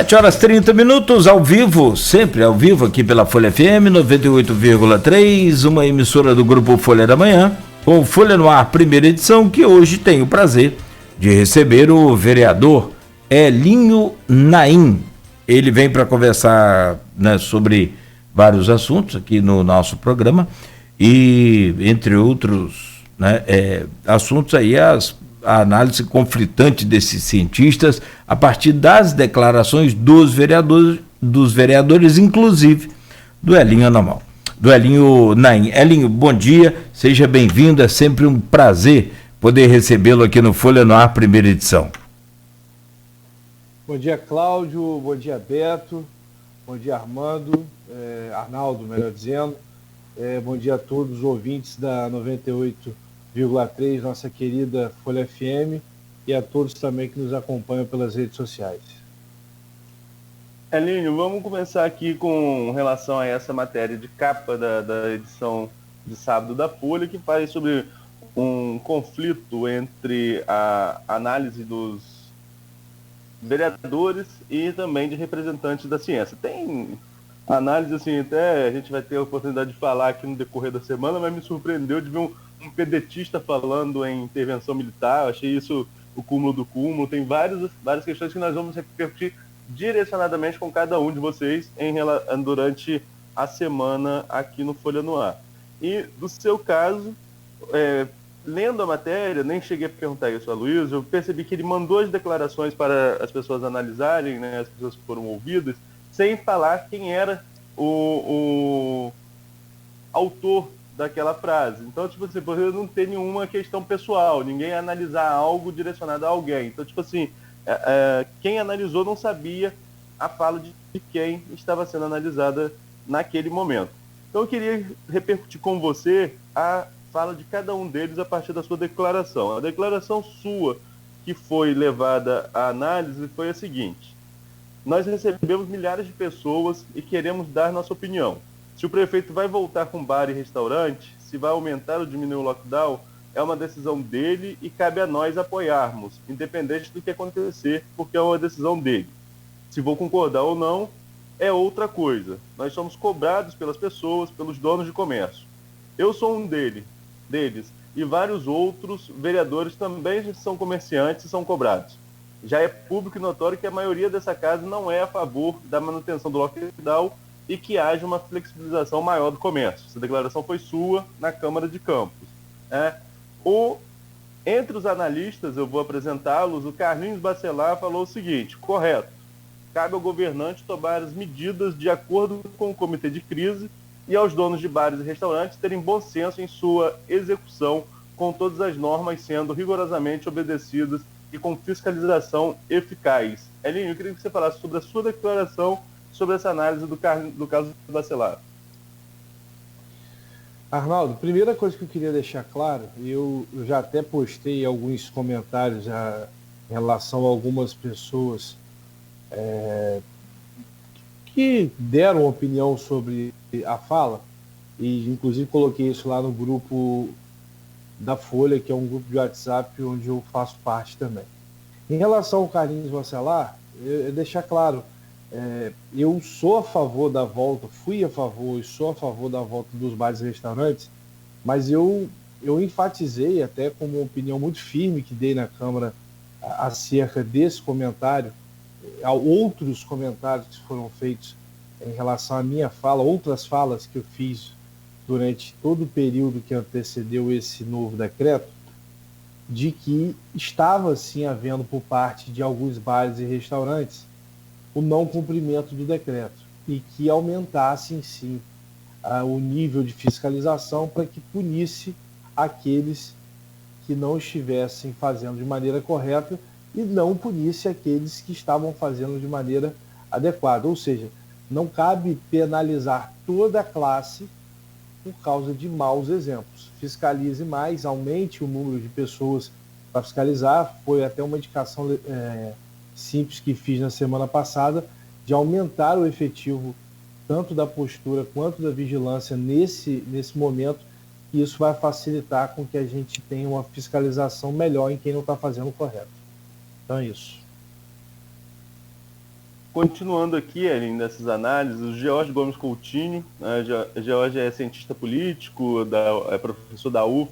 7h30, ao vivo, sempre ao vivo aqui pela Folha FM 98,3, uma emissora do Grupo Folha da Manhã, com Folha no Ar, primeira edição, que hoje tem o prazer de receber o vereador Elinho Naim. Ele vem para conversar, né, sobre vários assuntos aqui no nosso programa e, entre outros, né, assuntos aí, a análise conflitante desses cientistas a partir das declarações dos vereadores, inclusive do Elinho Naim. Elinho, bom dia, seja bem-vindo, é sempre um prazer poder recebê-lo aqui no Folha no Ar, primeira edição. Bom dia, Cláudio, bom dia, Beto, bom dia, Arnaldo, melhor dizendo, bom dia a todos os ouvintes da 98,3, nossa querida Folha FM, e a todos também que nos acompanham pelas redes sociais. Elinho, vamos começar aqui com relação a essa matéria de capa da edição de sábado da Folha, que fala sobre um conflito entre a análise dos vereadores e também de representantes da ciência. Tem análise, assim, até a gente vai ter a oportunidade de falar aqui no decorrer da semana, mas me surpreendeu de ver um pedetista falando em intervenção militar. Eu achei isso o cúmulo do cúmulo. Tem várias questões que nós vamos repercutir direcionadamente com cada um de vocês durante a semana aqui no Folha no Ar. E do seu caso, lendo a matéria, nem cheguei a perguntar isso a Luiz, eu percebi que ele mandou as declarações para as pessoas analisarem, né, as pessoas que foram ouvidas, sem falar quem era o autor daquela frase. Então, tipo assim, você não tem nenhuma questão pessoal, ninguém ia analisar algo direcionado a alguém. Então, tipo assim, quem analisou não sabia a fala de quem estava sendo analisada naquele momento. Então, eu queria repercutir com você a fala de cada um deles a partir da sua declaração. A declaração sua que foi levada à análise foi a seguinte: nós recebemos milhares de pessoas e queremos dar nossa opinião. Se o prefeito vai voltar com bar e restaurante, se vai aumentar ou diminuir o lockdown, é uma decisão dele e cabe a nós apoiarmos, independente do que acontecer, porque é uma decisão dele. Se vou concordar ou não, é outra coisa. Nós somos cobrados pelas pessoas, pelos donos de comércio. Eu sou um deles, e vários outros vereadores também são comerciantes e são cobrados. Já é público e notório que a maioria dessa casa não é a favor da manutenção do lockdown e que haja uma flexibilização maior do comércio. Essa declaração foi sua na Câmara de Campos. Entre os analistas, eu vou apresentá-los, o Carlinhos Bacelar falou o seguinte: correto, cabe ao governante tomar as medidas de acordo com o comitê de crise e aos donos de bares e restaurantes terem bom senso em sua execução, com todas as normas sendo rigorosamente obedecidas e com fiscalização eficaz. Elinho, eu queria que você falasse sobre a sua declaração, sobre essa análise do caso do Bacelar. Arnaldo, primeira coisa que eu queria deixar claro, eu já até postei alguns comentários em relação a algumas pessoas que deram opinião sobre a fala, e inclusive coloquei isso lá no grupo da Folha, que é um grupo de WhatsApp onde eu faço parte também. Em relação ao Carlinhos Bacelar, deixar claro, eu sou a favor da volta, fui a favor e sou a favor da volta dos bares e restaurantes, mas eu enfatizei, até como uma opinião muito firme que dei na Câmara acerca desse comentário, a outros comentários que foram feitos em relação à minha fala, outras falas que eu fiz durante todo o período que antecedeu esse novo decreto, de que estava sim havendo por parte de alguns bares e restaurantes o não cumprimento do decreto e que aumentasse sim o nível de fiscalização para que punisse aqueles que não estivessem fazendo de maneira correta e não punisse aqueles que estavam fazendo de maneira adequada. Ou seja, não cabe penalizar toda a classe por causa de maus exemplos. Fiscalize mais, aumente o número de pessoas para fiscalizar. Foi até uma indicação simples que fiz na semana passada, de aumentar o efetivo tanto da postura quanto da vigilância nesse momento, e isso vai facilitar com que a gente tenha uma fiscalização melhor em quem não está fazendo o correto. Então é isso. Continuando aqui, além dessas análises, o George Gomes Coutinho, George é cientista político, é professor da UF.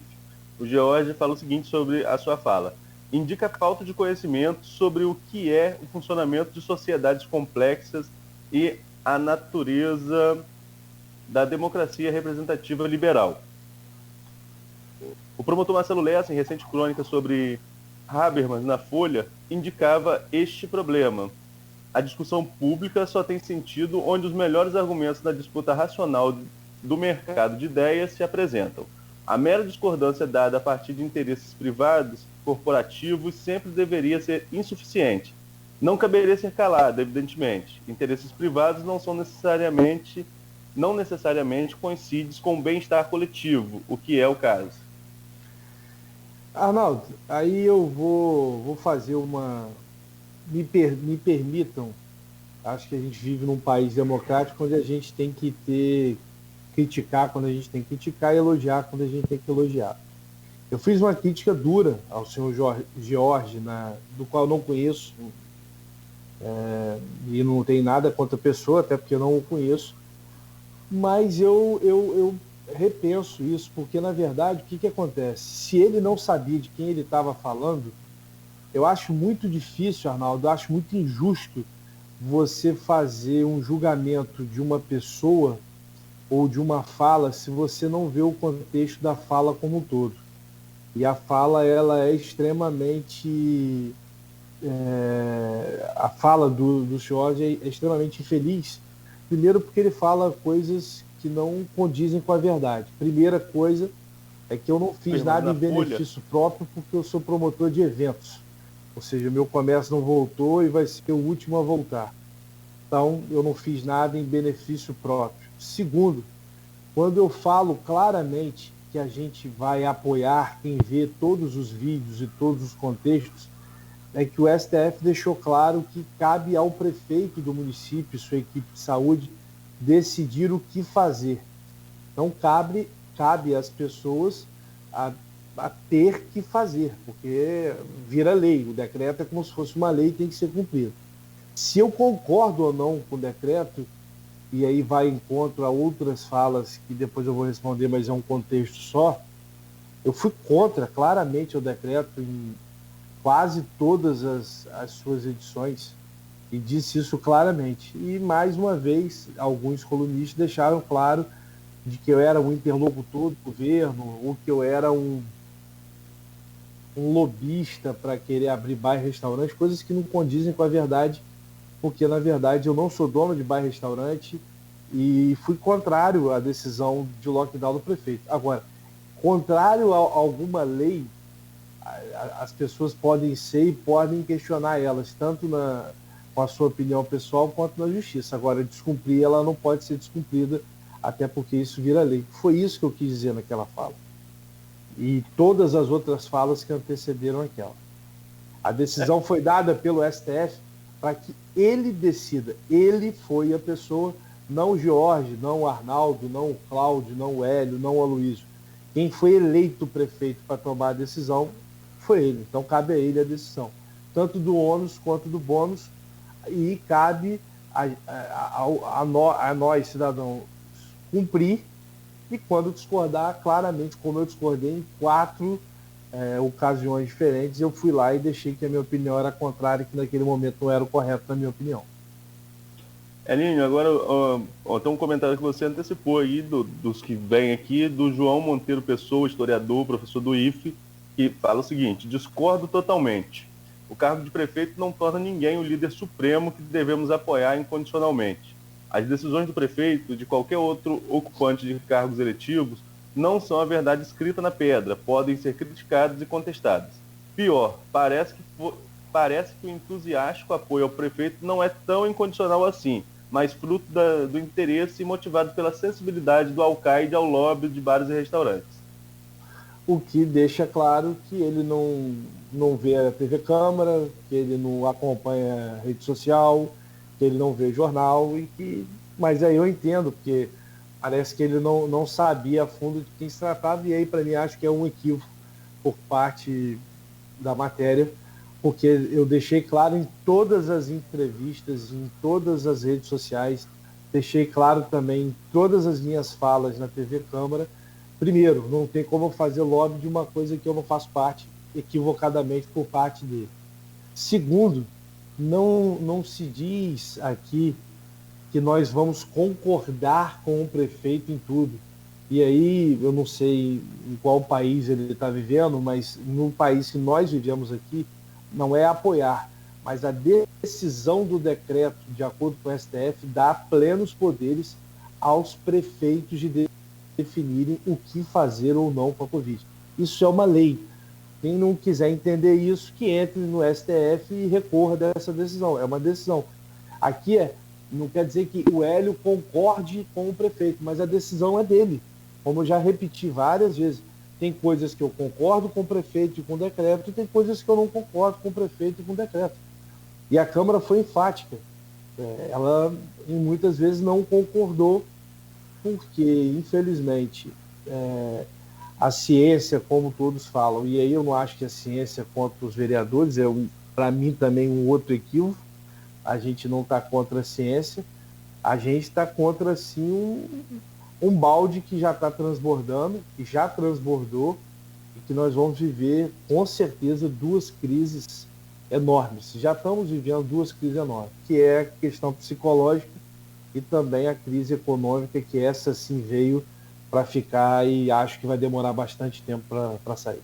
O George fala o seguinte sobre a sua fala: indica falta de conhecimento sobre o que é o funcionamento de sociedades complexas e a natureza da democracia representativa liberal. O promotor Marcelo Lessa, em recente crônica sobre Habermas na Folha, indicava este problema. A discussão pública só tem sentido onde os melhores argumentos da disputa racional do mercado de ideias se apresentam. A mera discordância dada a partir de interesses privados, corporativos, sempre deveria ser insuficiente. Não caberia ser calada, evidentemente. Interesses privados não necessariamente coincidem com o bem-estar coletivo, o que é o caso. Arnaldo, aí eu vou fazer uma... Me permitam, acho que a gente vive num país democrático onde a gente tem que criticar quando a gente tem que criticar e elogiar quando a gente tem que elogiar. Eu fiz uma crítica dura ao senhor George, do qual eu não conheço, e não tem nada contra a pessoa, até porque eu não o conheço, mas eu repenso isso, porque na verdade o que acontece? Se ele não sabia de quem ele estava falando, eu acho muito difícil, Arnaldo, eu acho muito injusto você fazer um julgamento de uma pessoa ou de uma fala se você não vê o contexto da fala como um todo. E a fala, ela é extremamente... a fala do George é extremamente infeliz. Primeiro porque ele fala coisas que não condizem com a verdade. Primeira coisa é que eu não fiz nada em benefício próprio porque eu sou promotor de eventos. Ou seja, meu comércio não voltou e vai ser o último a voltar. Então, eu não fiz nada em benefício próprio. Segundo, quando eu falo claramente que a gente vai apoiar quem vê todos os vídeos e todos os contextos, é que o STF deixou claro que cabe ao prefeito do município, sua equipe de saúde, decidir o que fazer. Então, cabe às pessoas a ter que fazer, porque vira lei. O decreto é como se fosse uma lei e tem que ser cumprido. Se eu concordo ou não com o decreto, e aí vai em encontro a outras falas que depois eu vou responder, mas é um contexto só, eu fui contra claramente o decreto em quase todas as suas edições e disse isso claramente. E mais uma vez, alguns colunistas deixaram claro de que eu era um interlocutor do governo ou que eu era um lobista para querer abrir bar e restaurante, coisas que não condizem com a verdade, porque na verdade eu não sou dono de bar e restaurante e fui contrário à decisão de lockdown do prefeito. Agora, contrário a alguma lei, as pessoas podem ser e podem questionar elas, tanto com a sua opinião pessoal quanto na justiça. Agora, descumprir, ela não pode ser descumprida, até porque isso vira lei. Foi isso que eu quis dizer naquela fala. E todas as outras falas que antecederam aquela. A decisão foi dada pelo STF para que ele decida. Ele foi a pessoa, não o George, não o Arnaldo, não o Cláudio, não o Hélio, não o Aloysio. Quem foi eleito prefeito para tomar a decisão foi ele. Então cabe a ele a decisão, tanto do ônus quanto do bônus, e cabe a nós, cidadãos, cumprir. E quando discordar, claramente, como eu discordei em 4 ocasiões diferentes, eu fui lá e deixei que a minha opinião era contrária, que naquele momento não era o correto na minha opinião. Elinho, agora tem um comentário que você antecipou aí, dos que vêm aqui, do João Monteiro Pessoa, historiador, professor do IFE, que fala o seguinte: discordo totalmente. O cargo de prefeito não torna ninguém o líder supremo que devemos apoiar incondicionalmente. As decisões do prefeito e de qualquer outro ocupante de cargos eletivos não são a verdade escrita na pedra, podem ser criticadas e contestadas. Pior, parece que o entusiástico apoio ao prefeito não é tão incondicional assim, mas fruto do interesse e motivado pela sensibilidade do alcaide ao lobby de bares e restaurantes. O que deixa claro que ele não vê a TV Câmara, que ele não acompanha a rede social, que ele não vê jornal, mas aí eu entendo, porque parece que ele não sabia a fundo de quem se tratava, e aí para mim acho que é um equívoco por parte da matéria, porque eu deixei claro em todas as entrevistas, em todas as redes sociais, deixei claro também em todas as minhas falas na TV Câmara. Primeiro, não tem como eu fazer lobby de uma coisa que eu não faço parte, equivocadamente por parte dele. Segundo, não se diz aqui que nós vamos concordar com o prefeito em tudo. E aí, eu não sei em qual país ele está vivendo, mas no país que nós vivemos aqui, não é apoiar, mas a decisão do decreto, de acordo com o STF, dá plenos poderes aos prefeitos de definirem o que fazer ou não com a Covid. Isso é uma lei. Quem não quiser entender isso, que entre no STF e recorra dessa decisão. É uma decisão. Aqui não quer dizer que o Hélio concorde com o prefeito, mas a decisão é dele. Como eu já repeti várias vezes, tem coisas que eu concordo com o prefeito e com o decreto, e tem coisas que eu não concordo com o prefeito e com o decreto. E a Câmara foi enfática. Ela, muitas vezes, não concordou, porque, infelizmente, a ciência, como todos falam, e aí eu não acho que a ciência contra os vereadores, para mim também um outro equívoco. A gente não está contra a ciência, a gente está contra, sim, um balde que já está transbordando, que já transbordou, e que nós vamos viver, com certeza, duas crises enormes. Já estamos vivendo duas crises enormes, que é a questão psicológica e também a crise econômica, que essa sim veio para ficar e acho que vai demorar bastante tempo para sair.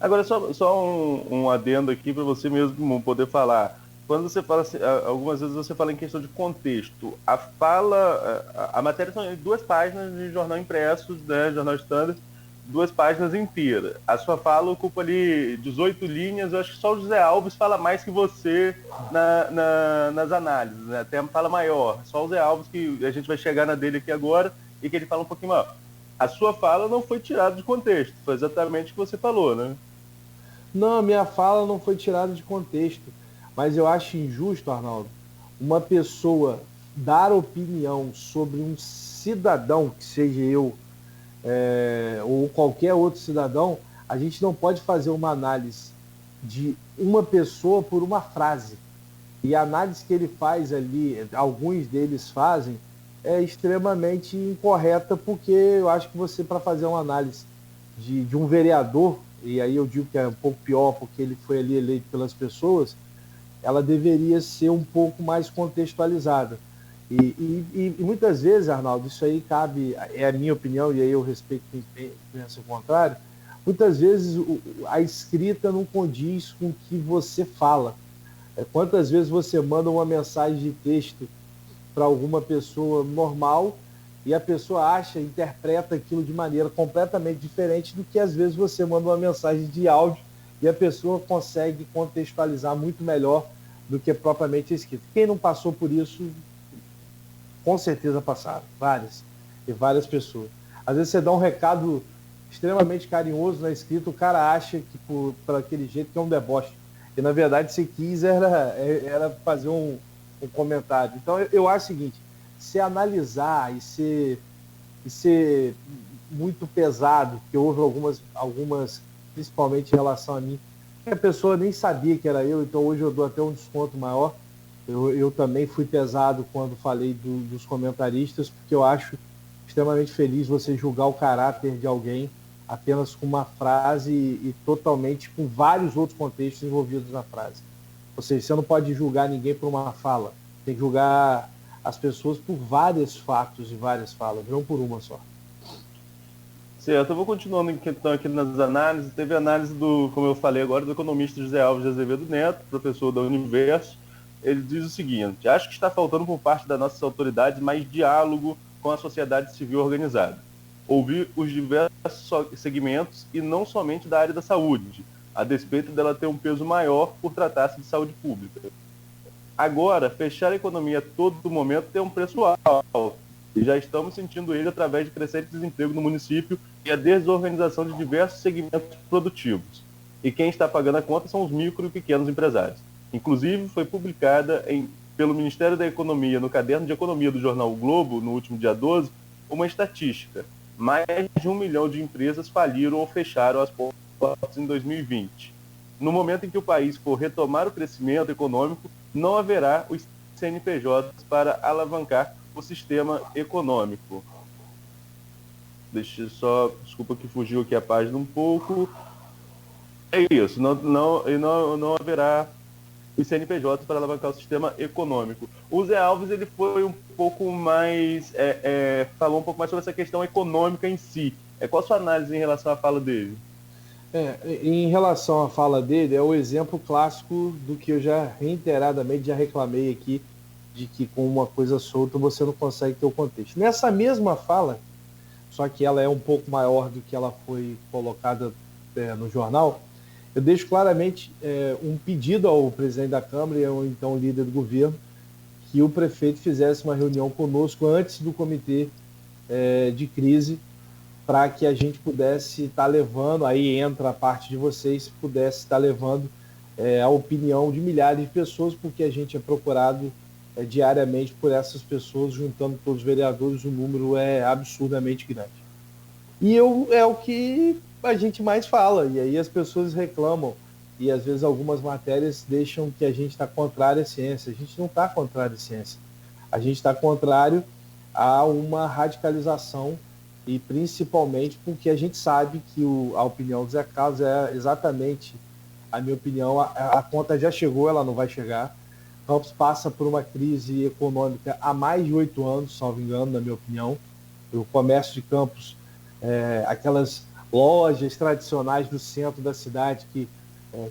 Agora, só um adendo aqui para você mesmo poder falar. Quando você fala, algumas vezes você fala em questão de contexto, a matéria são 2 páginas de jornal impresso, né, jornal standard, 2 páginas inteiras. A sua fala ocupa ali 18 linhas, eu acho que só o José Alves fala mais que você nas análises, né? Até fala maior, só o José Alves, que a gente vai chegar na dele aqui agora, e que ele fala um pouquinho maior. A sua fala não foi tirada de contexto, foi exatamente o que você falou, né? Não, a minha fala não foi tirada de contexto. Mas eu acho injusto, Arnaldo, uma pessoa dar opinião sobre um cidadão, que seja eu ou qualquer outro cidadão. A gente não pode fazer uma análise de uma pessoa por uma frase. E a análise que ele faz ali, alguns deles fazem, é extremamente incorreta, porque eu acho que você, para fazer uma análise de um vereador, e aí eu digo que é um pouco pior, porque ele foi ali eleito pelas pessoas, ela deveria ser um pouco mais contextualizada. E muitas vezes, Arnaldo, isso aí cabe, é a minha opinião, e aí eu respeito quem pensa o contrário, muitas vezes a escrita não condiz com o que você fala. Quantas vezes você manda uma mensagem de texto para alguma pessoa normal e a pessoa interpreta aquilo de maneira completamente diferente do que às vezes você manda uma mensagem de áudio e a pessoa consegue contextualizar muito melhor do que propriamente escrito. Quem não passou por isso, com certeza passaram, várias pessoas. Às vezes você dá um recado extremamente carinhoso na escrita, o cara acha que por aquele jeito que é um deboche. E na verdade você quis era fazer um comentário. Então eu acho o seguinte, se analisar e ser muito pesado, que houve algumas, principalmente em relação a mim, que a pessoa nem sabia que era eu, então hoje eu dou até um desconto maior. Eu também fui pesado quando falei dos comentaristas, porque eu acho extremamente feliz você julgar o caráter de alguém apenas com uma frase e totalmente com vários outros contextos envolvidos na frase. Ou seja, você não pode julgar ninguém por uma fala, tem que julgar as pessoas por vários fatos e várias falas, não por uma só. Certo, eu vou continuando então aqui nas análises. Teve análise como eu falei agora, do economista José Alves de Azevedo Neto, professor da Universo. Ele diz o seguinte: acho que está faltando por parte das nossas autoridades mais diálogo com a sociedade civil organizada. Ouvir os diversos segmentos e não somente da área da saúde, a despeito dela ter um peso maior por tratar-se de saúde pública. Agora, fechar a economia a todo momento tem um preço alto, e já estamos sentindo ele através de crescente desemprego no município e a desorganização de diversos segmentos produtivos. E quem está pagando a conta são os micro e pequenos empresários. Inclusive, foi publicada pelo Ministério da Economia, no caderno de economia do jornal O Globo, no último dia 12, uma estatística. Mais de 1 milhão de empresas faliram ou fecharam as portas em 2020. no momento em que o país for retomar o crescimento econômico, não haverá os CNPJs para alavancar o sistema econômico. Deixa eu só, desculpa que fugiu aqui a página um pouco. É isso, não haverá os CNPJs para alavancar o sistema econômico. O Zé Alves ele foi um pouco mais, falou um pouco mais sobre essa questão econômica em si. Qual a sua análise em relação à fala dele? Em relação à fala dele, é o exemplo clássico do que eu já reiteradamente já reclamei aqui, de que com uma coisa solta você não consegue ter o contexto. Nessa mesma fala, só que ela é um pouco maior do que ela foi colocada no jornal, eu deixo claramente um pedido ao presidente da Câmara e ao então líder do governo que o prefeito fizesse uma reunião conosco antes do comitê de crise, para que a gente pudesse estar levando, aí entra a parte de vocês, pudesse estar levando a opinião de milhares de pessoas, porque a gente é procurado diariamente por essas pessoas, juntando todos os vereadores, o número é absurdamente grande. E é o que a gente mais fala, e aí as pessoas reclamam, e às vezes algumas matérias deixam que a gente está contrário à ciência. A gente não está contrário à ciência. A gente está contrário a uma radicalização, e principalmente porque a gente sabe que a opinião do Zé Carlos é exatamente a minha opinião. A conta já chegou, ela não vai chegar. Campos passa por uma crise econômica há mais de 8 anos, salvo engano, na minha opinião. O comércio de Campos, aquelas lojas tradicionais do centro da cidade que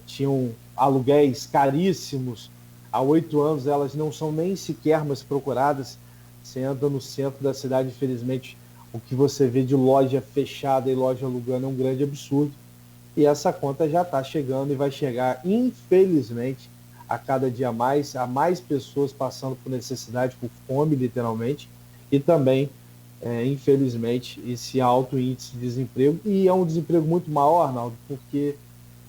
tinham aluguéis caríssimos, há 8 anos elas não são nem sequer mais procuradas. Você anda no centro da cidade, infelizmente, o que você vê de loja fechada e loja alugando é um grande absurdo. E essa conta já está chegando e vai chegar, infelizmente, a cada dia mais, a mais pessoas passando por necessidade, por fome, literalmente, e também, infelizmente, esse alto índice de desemprego. E é um desemprego muito maior, Arnaldo, porque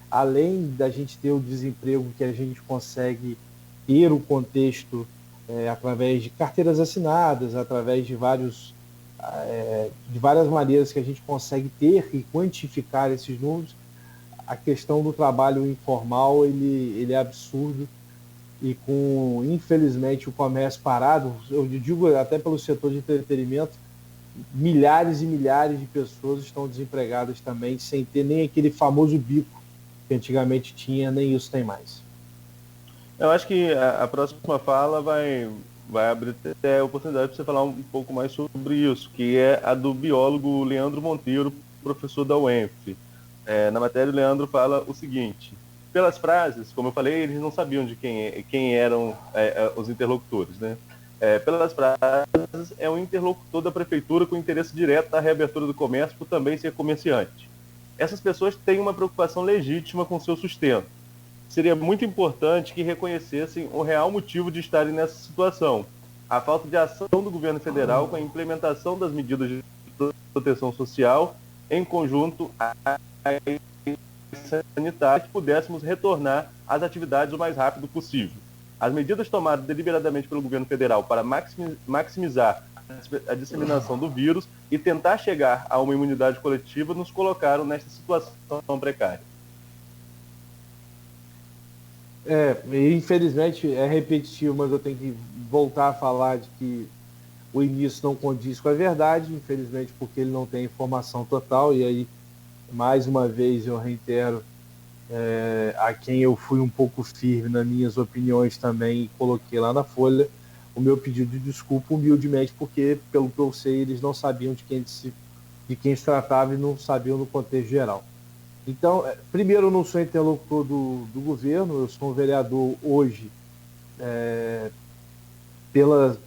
além da gente ter o desemprego que a gente consegue ter o contexto através de carteiras assinadas, através de várias maneiras que a gente consegue ter e quantificar esses números, a questão do trabalho informal ele é absurdo, e com, infelizmente, o comércio parado, eu digo até pelo setor de entretenimento, milhares e milhares de pessoas estão desempregadas também, sem ter nem aquele famoso bico que antigamente tinha, nem isso tem mais. Eu acho que a próxima fala vai abrir até a oportunidade para você falar um pouco mais sobre isso, que é a do biólogo Leandro Monteiro, professor da UENF. Na matéria, o Leandro fala o seguinte: pelas frases, como eu falei, eles não sabiam de quem eram os interlocutores, né? Pelas frases, é um interlocutor da prefeitura com interesse direto na reabertura do comércio por também ser comerciante. Essas pessoas têm uma preocupação legítima com seu sustento. Seria muito importante que reconhecessem o real motivo de estarem nessa situação: a falta de ação do governo federal com a implementação das medidas de proteção social em conjunto à sanitária, que pudéssemos retornar às atividades o mais rápido possível. As medidas tomadas deliberadamente pelo governo federal para maximizar a disseminação do vírus e tentar chegar a uma imunidade coletiva nos colocaram nesta situação precária. Infelizmente é repetitivo, mas eu tenho que voltar a falar de que o início não condiz com a verdade, infelizmente, porque ele não tem informação total. E aí, mais uma vez, eu reitero a quem eu fui um pouco firme nas minhas opiniões também e coloquei lá na Folha o meu pedido de desculpa humildemente, porque, pelo que eu sei, eles não sabiam de quem se tratava e não sabiam no contexto geral. Então, primeiro, eu não sou interlocutor do governo, eu sou um vereador hoje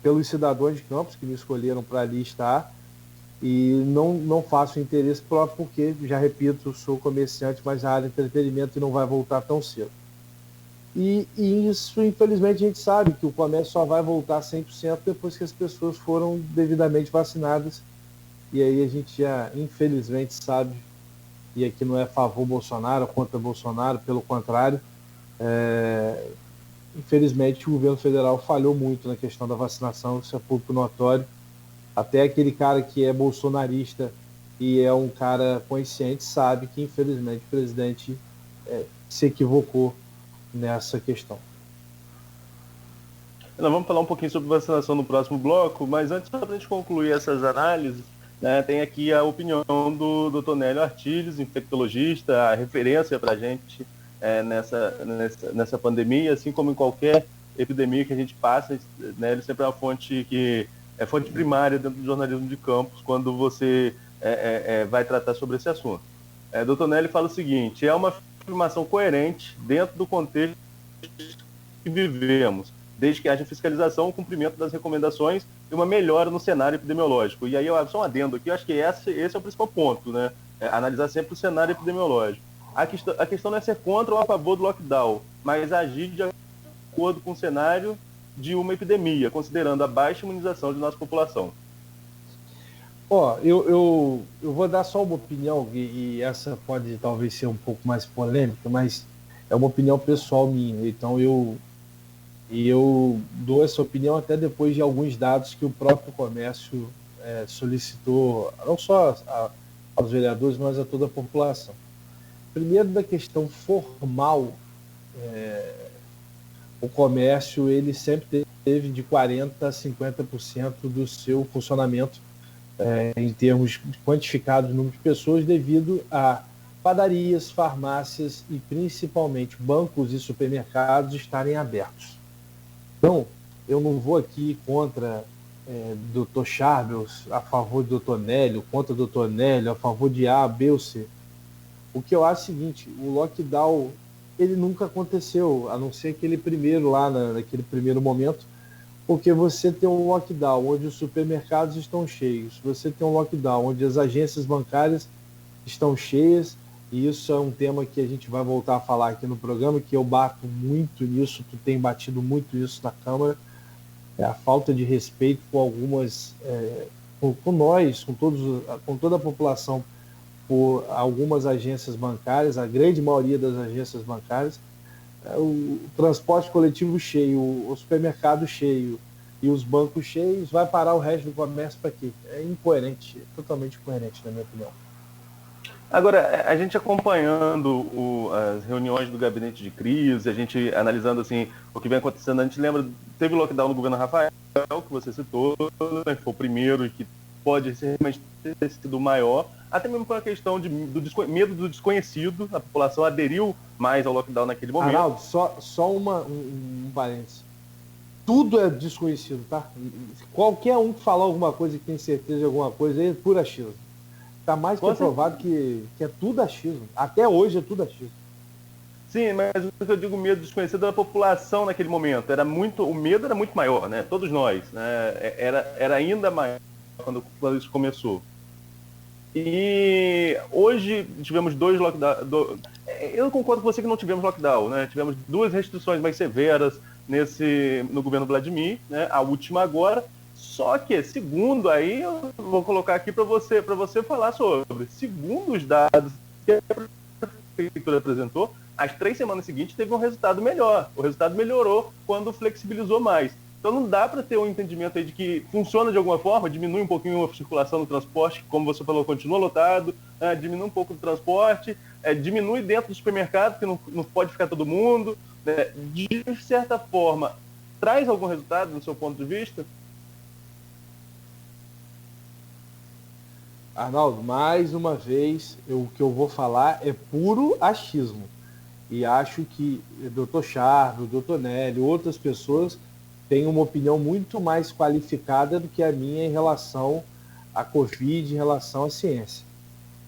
pelos cidadãos de Campos que me escolheram para ali estar, e não faço interesse próprio porque, já repito, sou comerciante, mas a área de entretenimento não vai voltar tão cedo. E isso, infelizmente, a gente sabe que o comércio só vai voltar 100% depois que as pessoas foram devidamente vacinadas, e aí a gente já, infelizmente, sabe. E aqui não é a favor Bolsonaro, contra Bolsonaro, pelo contrário. Infelizmente, o governo federal falhou muito na questão da vacinação, isso é público notório. Até aquele cara que é bolsonarista e é um cara consciente sabe que, infelizmente, o presidente se equivocou nessa questão. Nós vamos falar um pouquinho sobre vacinação no próximo bloco, mas antes, para a gente concluir essas análises, né, tem aqui a opinião do Dr. Nélio Artiles, infectologista, a referência para a gente nessa pandemia, assim como em qualquer epidemia que a gente passa, né, ele sempre é uma fonte que é fonte primária dentro do jornalismo de campus, quando você vai tratar sobre esse assunto. Dr. Nélio fala o seguinte: é uma afirmação coerente dentro do contexto que vivemos, desde que haja fiscalização, o cumprimento das recomendações e uma melhora no cenário epidemiológico. E aí eu só um adendo aqui, eu acho que esse é o principal ponto, né? Analisar sempre o cenário epidemiológico. A questão não é ser contra ou a favor do lockdown, mas agir de acordo com o cenário de uma epidemia, considerando a baixa imunização de nossa população. Eu vou dar só uma opinião, e essa pode talvez ser um pouco mais polêmica, mas é uma opinião pessoal minha. Então eu dou essa opinião até depois de alguns dados que o próprio comércio solicitou, não só aos vereadores, mas a toda a população. Primeiro, da questão formal, o comércio ele sempre teve de 40% a 50% do seu funcionamento em termos quantificados no número de pessoas, devido a padarias, farmácias e principalmente bancos e supermercados estarem abertos. Então, eu não vou aqui contra Dr. Charbel, a favor do Dr. Nélio, contra o Dr. Nélio, a favor de A, B ou C. O que eu acho é o seguinte: o lockdown ele nunca aconteceu, a não ser aquele primeiro lá, naquele primeiro momento, porque você tem um lockdown onde os supermercados estão cheios, você tem um lockdown onde as agências bancárias estão cheias, e isso é um tema que a gente vai voltar a falar aqui no programa, que eu bato muito nisso, tu tem batido muito isso na Câmara, a falta de respeito com algumas, com nós, com toda a população, por algumas agências bancárias, a grande maioria das agências bancárias, o transporte coletivo cheio, o supermercado cheio e os bancos cheios, vai parar o resto do comércio para quê? É incoerente, totalmente incoerente, na minha opinião. Agora, a gente acompanhando as reuniões do gabinete de crise, a gente analisando assim o que vem acontecendo, a gente lembra, teve o lockdown no governo Rafael, que você citou, né, que foi o primeiro e que pode realmente ter sido maior, até mesmo com a questão do medo do desconhecido, a população aderiu mais ao lockdown naquele momento. Arnaldo, só um parênteses. Tudo é desconhecido, tá? Qualquer um que falar alguma coisa, que tem certeza de alguma coisa, é puro achismo. Está mais que provado que é tudo achismo. Até hoje é tudo achismo. Sim, mas o que eu digo medo desconhecido da população naquele momento. O medo era muito maior, né? Todos nós, né? Era ainda maior quando isso começou. E hoje tivemos 2 lockdowns. Eu concordo com você que não tivemos lockdown, né? Tivemos 2 restrições mais severas no governo Vladimir, né? A última agora. Só que, segundo aí, eu vou colocar aqui para você falar sobre. Segundo os dados que a prefeitura apresentou, as 3 semanas seguintes teve um resultado melhor. O resultado melhorou quando flexibilizou mais. Então não dá para ter um entendimento aí de que funciona de alguma forma, diminui um pouquinho a circulação no transporte, que, como você falou, continua lotado, diminui um pouco o transporte, diminui dentro do supermercado, que não pode ficar todo mundo, né? De certa forma, traz algum resultado no seu ponto de vista? Arnaldo, mais uma vez, o que eu vou falar é puro achismo. E acho que o Dr. Charbel, o Dr. Nélio, outras pessoas têm uma opinião muito mais qualificada do que a minha em relação à Covid, em relação à ciência.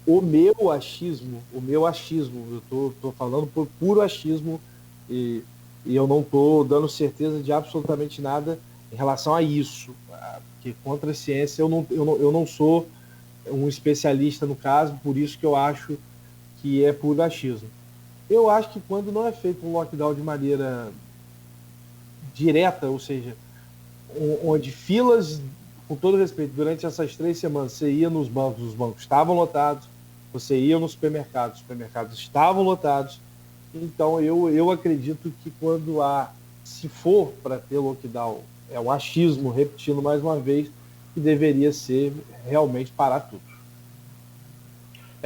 O meu achismo, eu estou falando por puro achismo e eu não estou dando certeza de absolutamente nada em relação a isso. Porque contra a ciência eu não sou um especialista no caso, por isso que eu acho que é puro achismo. Eu acho que quando não é feito um lockdown de maneira direta, ou seja, onde filas, com todo respeito, durante essas 3 semanas, você ia nos bancos, os bancos estavam lotados, você ia nos supermercados, os supermercados estavam lotados. Então eu acredito que se for para ter lockdown, é um achismo, repetindo mais uma vez, que deveria ser realmente parar tudo.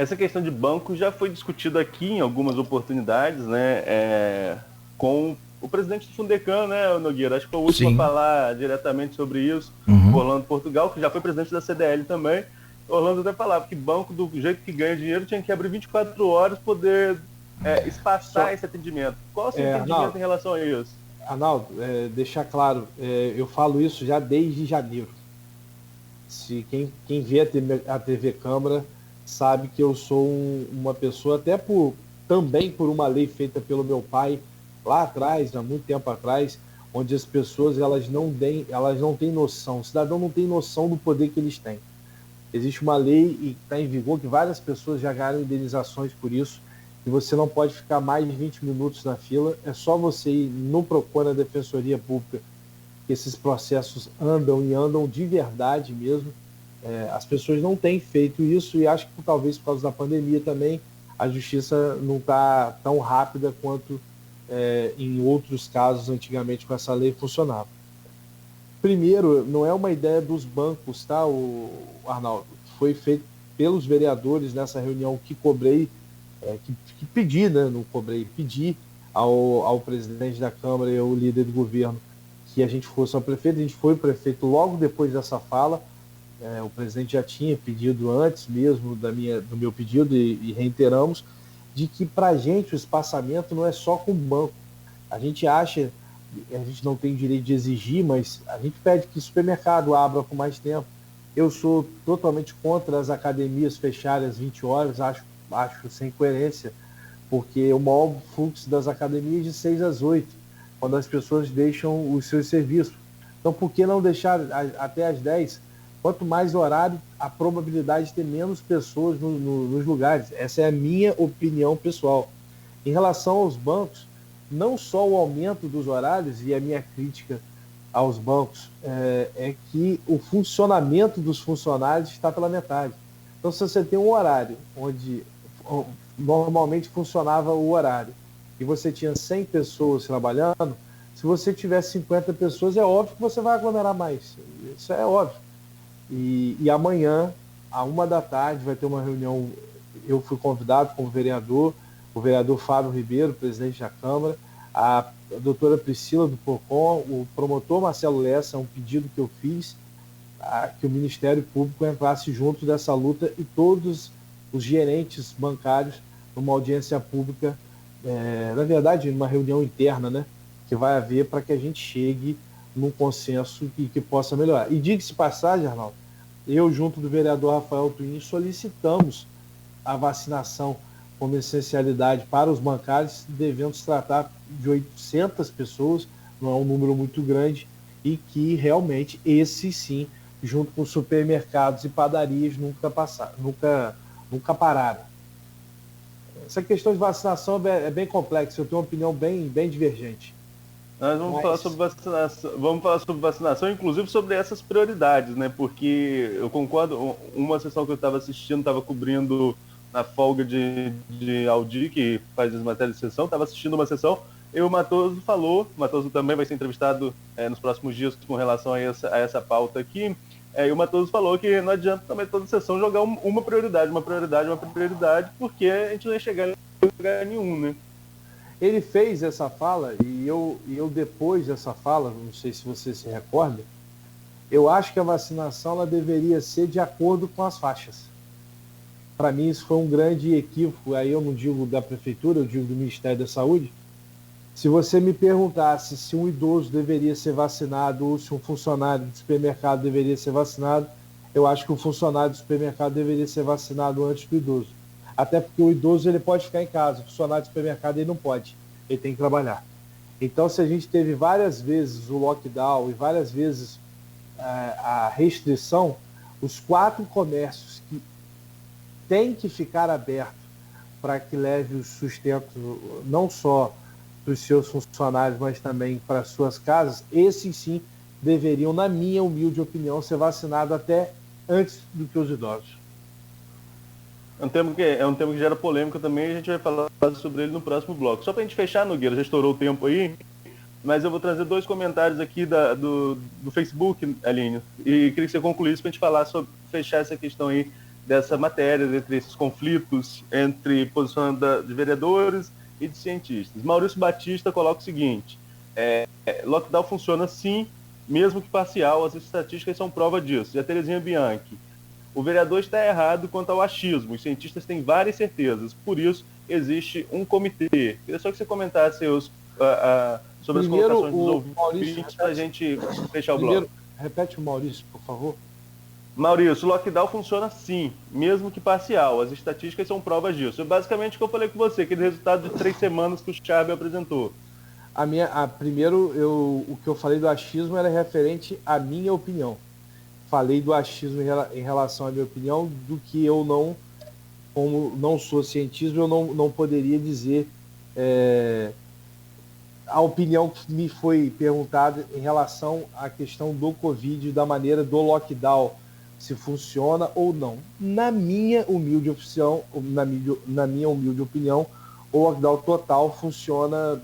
Essa questão de banco já foi discutida aqui em algumas oportunidades, né, com o presidente do Fundecam, né, Nogueira? Acho que foi o último a falar diretamente sobre isso, Orlando Portugal, que já foi presidente da CDL também. Orlando até falava que banco, do jeito que ganha dinheiro, tinha que abrir 24 horas para poder espaçar esse atendimento. Qual o seu entendimento Arnaldo, em relação a isso? Arnaldo, deixar claro, eu falo isso já desde janeiro. Se quem vê a TV Câmara sabe que eu sou uma pessoa, até também por uma lei feita pelo meu pai lá atrás, há muito tempo atrás, onde as pessoas elas não têm noção, o cidadão não tem noção do poder que eles têm. Existe uma lei e está em vigor que várias pessoas já ganharam indenizações por isso, e você não pode ficar mais de 20 minutos na fila, é só você ir no PROCON, na Defensoria Pública, que esses processos andam e andam de verdade mesmo. As pessoas não têm feito isso e acho que talvez por causa da pandemia também a justiça não está tão rápida quanto em outros casos antigamente com essa lei funcionava. Primeiro, não é uma ideia dos bancos, tá, Arnaldo? Foi feito pelos vereadores nessa reunião que cobrei, que pedi, né? Não cobrei, pedi ao presidente da Câmara e ao líder do governo que a gente fosse ao prefeito. A gente foi ao prefeito logo depois dessa fala. O presidente já tinha pedido antes mesmo do meu pedido e reiteramos de que para a gente o espaçamento não é só com o banco. A gente não tem direito de exigir, mas a gente pede que o supermercado abra com mais tempo. Eu sou totalmente contra as academias fecharem às 20 horas, acho sem coerência, porque o maior fluxo das academias é de 6 às 8, quando as pessoas deixam os seus serviços. Então, por que não deixar até às 10? Quanto mais horário, a probabilidade de ter menos pessoas nos lugares. Essa é a minha opinião pessoal. Em relação aos bancos, não só o aumento dos horários, e a minha crítica aos bancos é que o funcionamento dos funcionários está pela metade. Então, se você tem um horário onde normalmente funcionava o horário e você tinha 100 pessoas trabalhando, se você tiver 50 pessoas, é óbvio que você vai aglomerar mais. Isso é óbvio. E amanhã, à 13h, vai ter uma reunião. Eu fui convidado como vereador, o vereador Fábio Ribeiro, presidente da Câmara, a doutora Priscila do PROCON, o promotor Marcelo Lessa, um pedido que eu fiz, que o Ministério Público entrasse junto dessa luta e todos os gerentes bancários numa audiência pública, na verdade, numa reunião interna, né, que vai haver para que a gente chegue num consenso que possa melhorar. E diga-se passagem, Arnaldo, eu, junto do vereador Rafael Twin, solicitamos a vacinação como essencialidade para os bancários, devendo se tratar de 800 pessoas, não é um número muito grande, e que realmente esse sim, junto com supermercados e padarias, nunca pararam. Essa questão de vacinação é bem complexa, eu tenho uma opinião bem divergente. Nós vamos falar sobre vacinação, inclusive sobre essas prioridades, né? Porque eu concordo, uma sessão que eu estava assistindo, estava cobrindo na folga de Aldi, que faz as matérias de sessão, estava assistindo uma sessão, e o Matoso falou, o Matoso também vai ser entrevistado nos próximos dias com relação a essa pauta aqui, e o Matoso falou que não adianta também toda sessão jogar uma prioridade, porque a gente não ia chegar em lugar nenhum, né? Ele fez essa fala e eu depois dessa fala, não sei se você se recorda, eu acho que a vacinação ela deveria ser de acordo com as faixas. Para mim isso foi um grande equívoco, aí eu não digo da prefeitura, eu digo do Ministério da Saúde. Se você me perguntasse se um idoso deveria ser vacinado ou se um funcionário do supermercado deveria ser vacinado, eu acho que o funcionário do supermercado deveria ser vacinado antes do idoso. Até porque o idoso ele pode ficar em casa, o funcionário de supermercado ele não pode, ele tem que trabalhar. Então, se a gente teve várias vezes o lockdown e várias vezes a restrição, os 4 comércios que têm que ficar abertos para que leve o sustento não só para os seus funcionários, mas também para as suas casas, esses sim deveriam, na minha humilde opinião, ser vacinados até antes do que os idosos. É um tema que gera polêmica também, a gente vai falar sobre ele no próximo bloco. Só para a gente fechar, Nogueira, já estourou o tempo aí, mas eu vou trazer 2 comentários aqui do Facebook, Aline, e queria que você concluísse para a gente falar fechar essa questão aí dessa matéria, entre esses conflitos entre posicionamento de vereadores e de cientistas. Maurício Batista coloca o seguinte: lockdown funciona sim, mesmo que parcial, as estatísticas são prova disso. E a Terezinha Bianchi: o vereador está errado quanto ao achismo, os cientistas têm várias certezas, por isso existe um comitê. Queria só que você comentasse sobre primeiro, as colocações dos ouvintes para a gente fechar o bloco. Repete o Maurício, por favor. Maurício, o lockdown funciona sim, mesmo que parcial. As estatísticas são provas disso. É basicamente o que eu falei com você, aquele resultado de 3 semanas que o Charbel apresentou. Primeiro, o que eu falei do achismo era referente à minha opinião. Falei do achismo em relação à minha opinião, do que eu não, como não sou cientista, eu não poderia dizer a opinião que me foi perguntada em relação à questão do Covid, da maneira do lockdown, se funciona ou não. Na minha humilde opinião, o lockdown total funciona.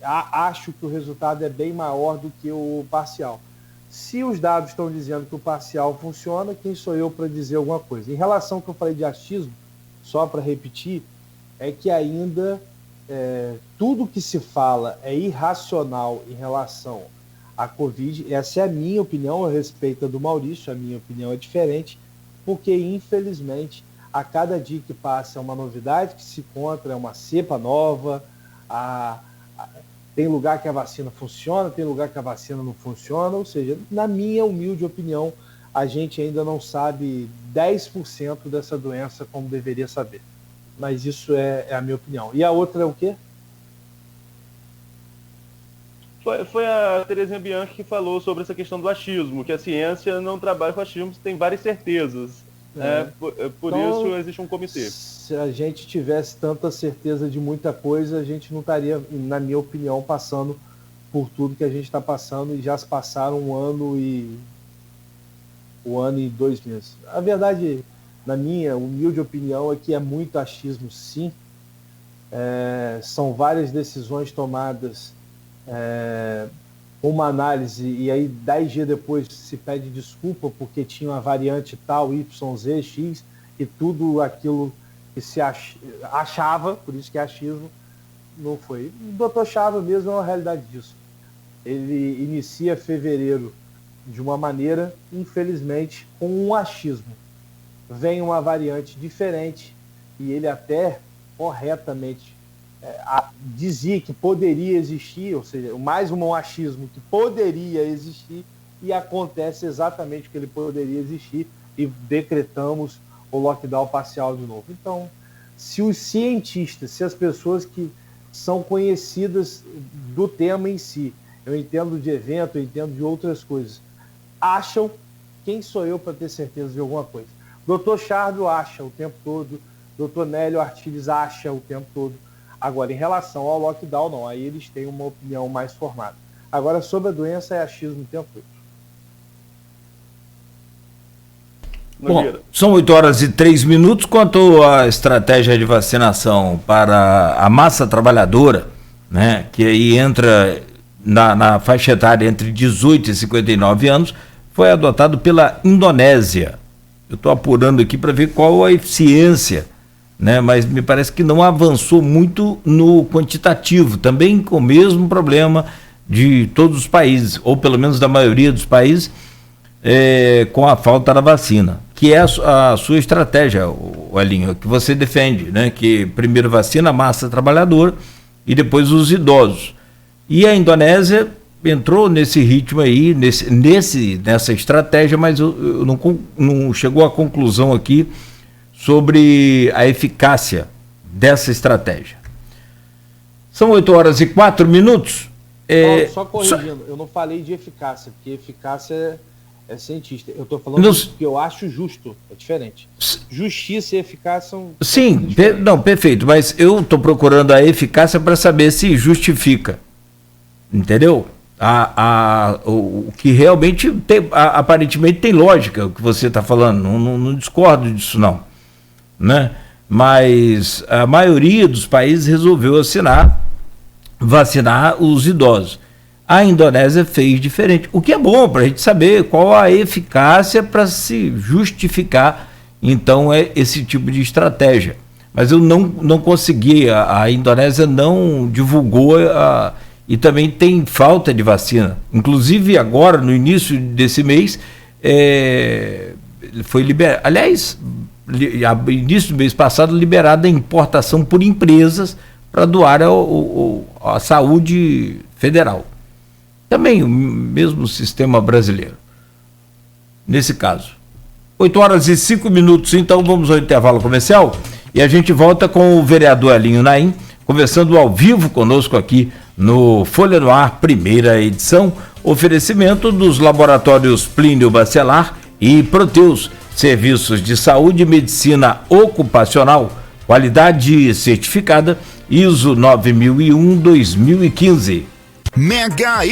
Acho que o resultado é bem maior do que o parcial. Se os dados estão dizendo que o parcial funciona, quem sou eu para dizer alguma coisa? Em relação ao que eu falei de achismo, só para repetir, é que ainda tudo que se fala é irracional em relação à Covid. Essa é a minha opinião, a respeito do Maurício, a minha opinião é diferente, porque infelizmente a cada dia que passa é uma novidade que se encontra, é uma cepa nova, tem lugar que a vacina funciona, tem lugar que a vacina não funciona, ou seja, na minha humilde opinião, a gente ainda não sabe 10% dessa doença como deveria saber. Mas isso é a minha opinião. E a outra é o quê? Foi a Terezinha Bianchi que falou sobre essa questão do achismo, que a ciência não trabalha com achismo, tem várias certezas. Por então, isso existe um comitê. Se a gente tivesse tanta certeza de muita coisa, a gente não estaria, na minha opinião, passando por tudo que a gente está passando, e já se passaram um ano e 2 meses. A verdade, na minha humilde opinião, é que é muito achismo, sim. São várias decisões tomadas, uma análise, e aí 10 dias depois se pede desculpa porque tinha uma variante tal, YZ, X, e tudo aquilo que se achava, por isso que é achismo, não foi. O Dr. Chava mesmo é uma realidade disso. Ele inicia fevereiro de uma maneira, infelizmente, com um achismo. Vem uma variante diferente e ele até corretamente dizia que poderia existir, ou seja, mais um achismo que poderia existir, e acontece exatamente o que ele poderia existir e decretamos o lockdown parcial de novo. Então, se os cientistas, se as pessoas que são conhecidas do tema em si, eu entendo de evento, eu entendo de outras coisas, acham, quem sou eu para ter certeza de alguma coisa? Dr. Charbel acha o tempo todo, Dr. Nélio Artiles acha o tempo todo. Agora, em relação ao lockdown, não, aí eles têm uma opinião mais formada. Agora, sobre a doença, é achismo o tempo todo. Bom, são 8h03. Quanto à estratégia de vacinação para a massa trabalhadora, né, que aí entra na faixa etária entre 18 e 59 anos, foi adotado pela Indonésia. Eu estou apurando aqui para ver qual a eficiência, né, mas me parece que não avançou muito no quantitativo, também com o mesmo problema de todos os países, ou pelo menos da maioria dos países, com a falta da vacina, que é a sua estratégia, Elinho, que você defende, né, que primeiro vacina a massa trabalhadora e depois os idosos. E a Indonésia entrou nesse ritmo aí, nessa estratégia, mas não chegou à conclusão aqui sobre a eficácia dessa estratégia. São 8h04. Só corrigindo, eu não falei de eficácia, porque eficácia é cientista. Eu estou falando que eu acho justo, é diferente. Justiça e eficácia são... Sim, perfeito, mas eu estou procurando a eficácia para saber se justifica, entendeu? O que realmente aparentemente tem lógica, o que você está falando, não discordo disso não, né? Mas a maioria dos países resolveu vacinar os idosos. A Indonésia fez diferente, o que é bom para a gente saber qual a eficácia para se justificar Então é esse tipo de estratégia. Mas eu não consegui, a Indonésia não divulgou e também tem falta de vacina. Inclusive agora, no início desse mês, foi liberado, aliás, início do mês passado, liberada a importação por empresas para doar à saúde federal. Também o mesmo sistema brasileiro, nesse caso. 8h05, então vamos ao intervalo comercial e a gente volta com o vereador Elinho Naim, conversando ao vivo conosco aqui no Folha no Ar, primeira edição, oferecimento dos laboratórios Plínio Bacelar e Proteus, serviços de saúde e medicina ocupacional, qualidade certificada, ISO 9001-2015. Mega